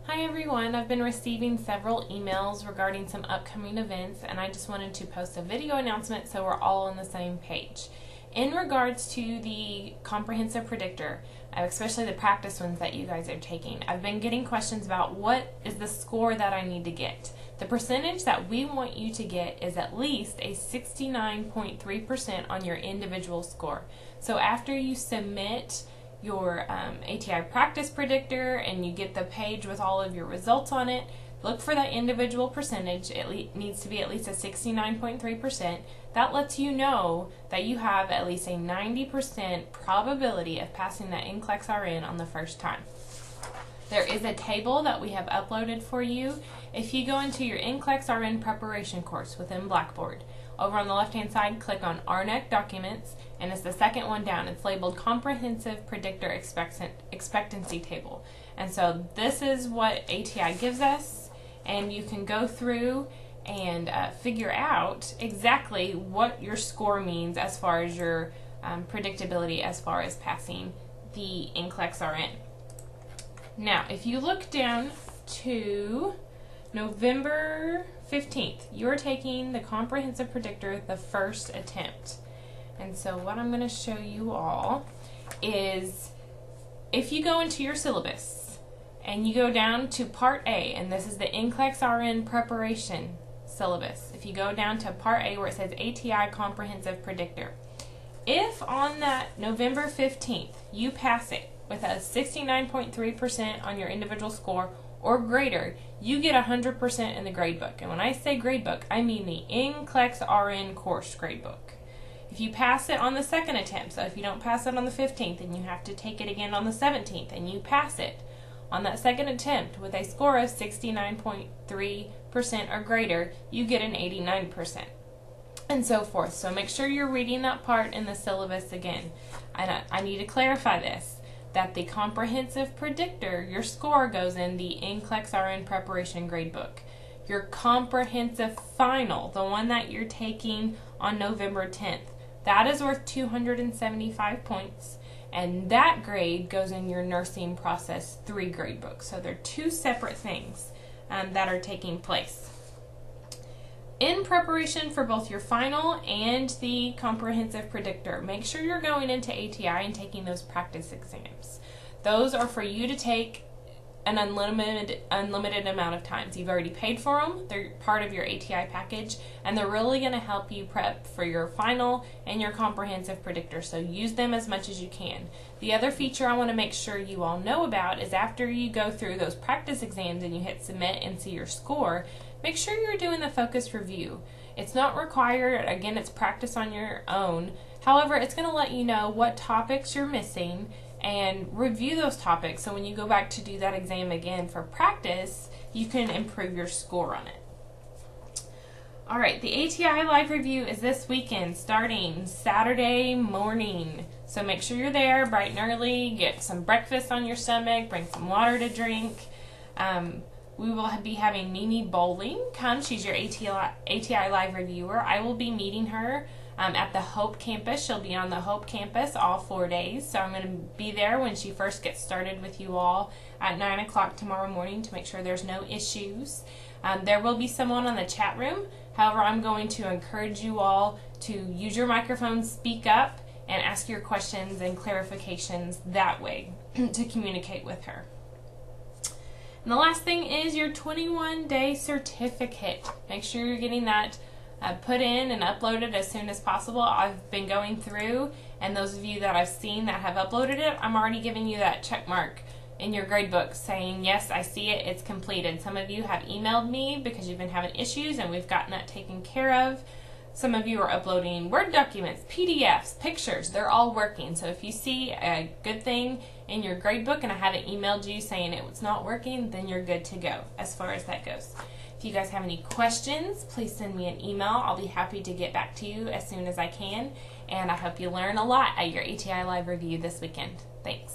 Hi everyone, I've been receiving several emails regarding some upcoming events and I just wanted to post a video announcement so we're all on the same page. In regards to the comprehensive predictor, especially the practice ones that you guys are taking, I've been getting questions about what is the score that I need to get. The percentage that we want you to get is at least a 69.3% on your individual score. So after you submit your ATI practice predictor and you get the page with all of your results on it, look for that individual percentage. It needs to be at least a 69.3%. That lets you know that you have at least a 90% probability of passing that NCLEX RN on the first time. There is a table that we have uploaded for you. If you go into your NCLEX RN preparation course within Blackboard, over on the left-hand side, click on RNEC Documents, and it's the second one down. It's labeled Comprehensive Predictor Expectancy Table. And so this is what ATI gives us, and you can go through and figure out exactly what your score means as far as your predictability as far as passing the NCLEX RN. Now, if you look down to November 15th, you're taking the comprehensive predictor the first attempt. And so what I'm going to show you all is if you go into your syllabus and you go down to Part A, and this is the NCLEX RN preparation syllabus. If you go down to Part A where it says ATI comprehensive predictor, if on that November 15th you pass it with a 69.3% on your individual score or greater, you get 100% in the gradebook. And when I say gradebook, I mean the NCLEX RN course gradebook. If you pass it on the second attempt, so if you don't pass it on the 15th and you have to take it again on the 17th and you pass it on that second attempt with a score of 69.3% or greater, you get an 89%. And so forth. So make sure you're reading that part in the syllabus again. I need to clarify this, that the comprehensive predictor, your score goes in the NCLEX RN preparation gradebook. Your comprehensive final, the one that you're taking on November 10th, that is worth 275 points, and that grade goes in your nursing process 3 gradebook. So they're two separate things that are taking place. In preparation for both your final and the comprehensive predictor, make sure you're going into ATI and taking those practice exams. Those are for you to take an unlimited amount of times. You've already paid for them. They're part of your ATI package, and they're really going to help you prep for your final and your comprehensive predictor, so use them as much as you can. The other feature I want to make sure you all know about is after you go through those practice exams and you hit submit and see your score, make sure you're doing the focus review. It's not required. Again, it's practice on your own. However, it's going to let you know what topics you're missing and review those topics, so when you go back to do that exam again for practice, you can improve your score on it. Alright, the ATI live review is this weekend starting Saturday morning. So make sure you're there bright and early, get some breakfast on your stomach, bring some water to drink. We will be having Mimi Bowling come. She's your ATI live reviewer. I will be meeting her at the Hope campus. She'll be on the Hope campus all 4 days. So I'm going to be there when she first gets started with you all at 9 o'clock tomorrow morning to make sure there's no issues. There will be someone on the chat room. However, I'm going to encourage you all to use your microphone, speak up, and ask your questions and clarifications that way to communicate with her. And the last thing is your 21-day certificate. Make sure you're getting that put in and uploaded as soon as possible. I've been going through, and those of you that I've seen that have uploaded it, I'm already giving you that check mark in your gradebook saying, yes, I see it, it's completed. Some of you have emailed me because you've been having issues and we've gotten that taken care of. Some of you are uploading Word documents, PDFs, pictures. They're all working. So if you see a good thing in your gradebook and I haven't emailed you saying it's not working, then you're good to go as far as that goes. If you guys have any questions, please send me an email. I'll be happy to get back to you as soon as I can. And I hope you learn a lot at your ATI Live review this weekend. Thanks.